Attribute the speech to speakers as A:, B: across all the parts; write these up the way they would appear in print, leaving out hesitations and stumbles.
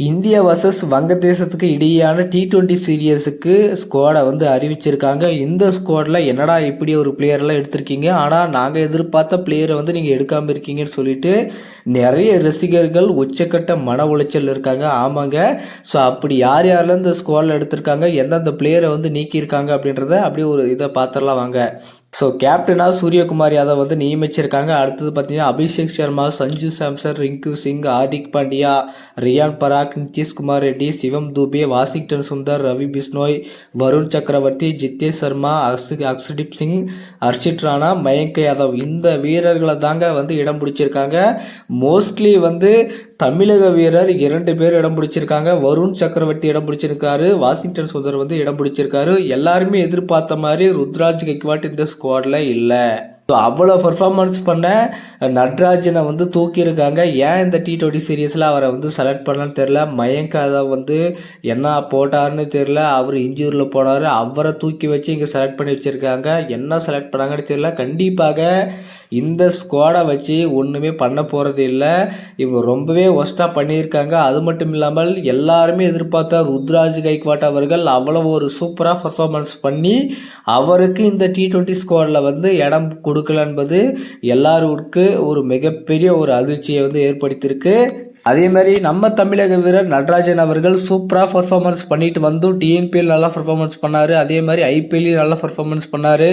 A: India versus வங்கதேசத்துக்கு இடையேயான T20 சீரியஸுக்கு ஸ்குவாடை வந்து அறிவிச்சிருக்காங்க. இந்த ஸ்குவாடில் என்னடா இப்படி ஒரு பிளேயர்லாம் எடுத்திருக்கீங்க, ஆனால் நாங்கள் எதிர்பார்த்த பிளேயரை வந்து நீங்கள் எடுக்காமல் இருக்கீங்கன்னு சொல்லிட்டு நிறைய ரசிகர்கள் உச்சக்கட்ட மன உளைச்சல் இருக்காங்க. ஆமாங்க. ஸோ அப்படி யார் யாரெல்லாம் இந்த ஸ்குவாடில் எடுத்திருக்காங்க, எந்தெந்த பிளேயரை வந்து நீக்கியிருக்காங்க அப்படின்றத அப்படியே ஒரு இதை பார்த்துடலாம் வாங்க. ஸோ கேப்டனாக சூரியகுமார் யாதவ் வந்து நியமிச்சிருக்காங்க. அடுத்தது பார்த்தீங்கன்னா அபிஷேக் சர்மா, சஞ்சு சாம்சன், ரிங்கு சிங், ஹார்திக் பாண்டியா, ரியான் பராக், நிதிஷ்குமார் ரெட்டி, சிவம் தூபே, வாஷிங்டன் சுந்தர், ரவி பிஸ்னோய், வருண் சக்கரவர்த்தி, ஜித்தேஷ் சர்மா, அக்ஷதீப் சிங், ஹர்ஷித் ராணா, மயங்க் யாதவ் இந்த வீரர்களை தாங்க வந்து இடம் பிடிச்சிருக்காங்க. மோஸ்ட்லி வந்து தமிழக வீரர் 2 பேர் இடம் பிடிச்சிருக்காங்க. வருண் சக்கரவர்த்தி இடம் பிடிச்சிருக்காரு, வாஷிங்டன் சுந்தர் வந்து இடம் பிடிச்சிருக்காரு. எல்லாருமே எதிர்பார்த்த மாதிரி ருத்ராஜ் கெக்வாட் இந்த ஸ்குவாடில் இல்லை. ஸோ அவ்வளோ பர்ஃபார்மன்ஸ் பண்ண நட்ராஜனை வந்து தூக்கியிருக்காங்க. ஏன் இந்த T20 சீரியஸில் அவரை வந்து செலக்ட் பண்ணலான்னு தெரில. மயங்க் யாதவ் வந்து என்ன போட்டார்னு தெரில. அவர் இன்ஜூரியில் போனார். அவரை தூக்கி வச்சு இங்கே செலக்ட் பண்ணி வச்சுருக்காங்க. என்ன செலக்ட் பண்ணாங்கன்னு தெரில. கண்டிப்பாக இந்த ஸ்குவாடை வச்சு ஒன்றுமே பண்ண போகிறது இல்லை. இவங்க ரொம்பவே ஒஸ்ட்டாக பண்ணியிருக்காங்க. அது மட்டும் இல்லாமல் எல்லாருமே எதிர்பார்த்த ருத்ராஜ் கைக்வாட் அவர்கள் அவ்வளோ ஒரு சூப்பராக பர்ஃபார்மன்ஸ் பண்ணி அவருக்கு இந்த T20 ஸ்குவாடில் வந்து இடம் கொடுக்கல என்பது எல்லாருக்கு ஒரு மிகப்பெரிய ஒரு அதிர்ச்சியை வந்து ஏற்படுத்தியிருக்கு. அதே மாதிரி நம்ம தமிழக வீரர் நட்ராஜன் அவர்கள் சூப்பராக பர்ஃபார்மன்ஸ் பண்ணிட்டு வந்தும் டிஎன்பிஎல் நல்லா பர்ஃபார்மன்ஸ் பண்ணார். அதே மாதிரி ஐபிஎல்லையும் நல்லா பர்ஃபார்மன்ஸ் பண்ணார்.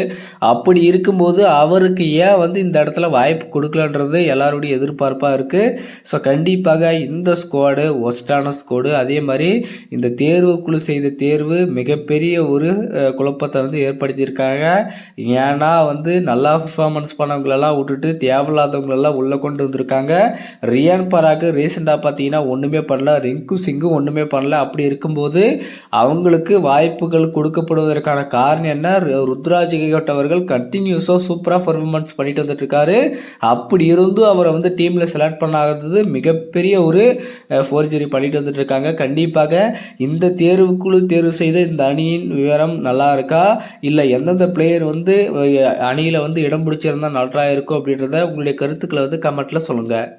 A: அப்படி இருக்கும்போது அவருக்கு ஏன் வந்து இந்த இடத்துல வாய்ப்பு கொடுக்கலன்றது எல்லாருடைய எதிர்பார்ப்பாக இருக்குது. ஸோ கண்டிப்பாக இந்த ஸ்குவாடு ஒஸ்டான ஸ்குவாடு. அதே மாதிரி இந்த தேர்வுக்குழு செய்த தேர்வு மிகப்பெரிய ஒரு குழப்பத்தை வந்து ஏற்படுத்தியிருக்காங்க. ஏன்னா வந்து நல்லா பர்ஃபார்மன்ஸ் பண்ணவங்களெல்லாம் விட்டுட்டு தேவையில்லாதவங்களெல்லாம் உள்ளே கொண்டு வந்திருக்காங்க. ரியான் பராக் ரீசெண்டாக பார்த்தீங்கன்னா ஒன்றுமே பண்ணல, ரிங்கு சிங்கும் ஒன்றுமே பண்ணல. அப்படி இருக்கும்போது அவங்களுக்கு வாய்ப்புகள் கொடுக்கப்படுவதற்கான காரணம் என்ன? ருத்ராஜ் கெக்வாட் அவர்கள் கண்டினியூஸாக சூப்பராக பர்ஃபார்மன்ஸ் பண்ணிட்டு வந்துட்டு இருக்காரு. அப்படி இருந்தும் அவரை வந்து டீமில் செலக்ட் பண்ணாதது மிகப்பெரிய ஒரு ஃபோர்ஜரி பண்ணிட்டு வந்துட்டு இருக்காங்க. கண்டிப்பாக இந்த தேர்வுக்குழு தேர்வு செய்த இந்த அணியின் விவரம் நல்லா இருக்கா, இல்லை எந்தெந்த பிளேயர் வந்து அணியில் வந்து இடம் பிடிச்சிருந்தா நல்லா இருக்கும் அப்படின்றத உங்களுடைய கருத்துக்களை வந்து கமெண்ட்டில் சொல்லுங்கள்.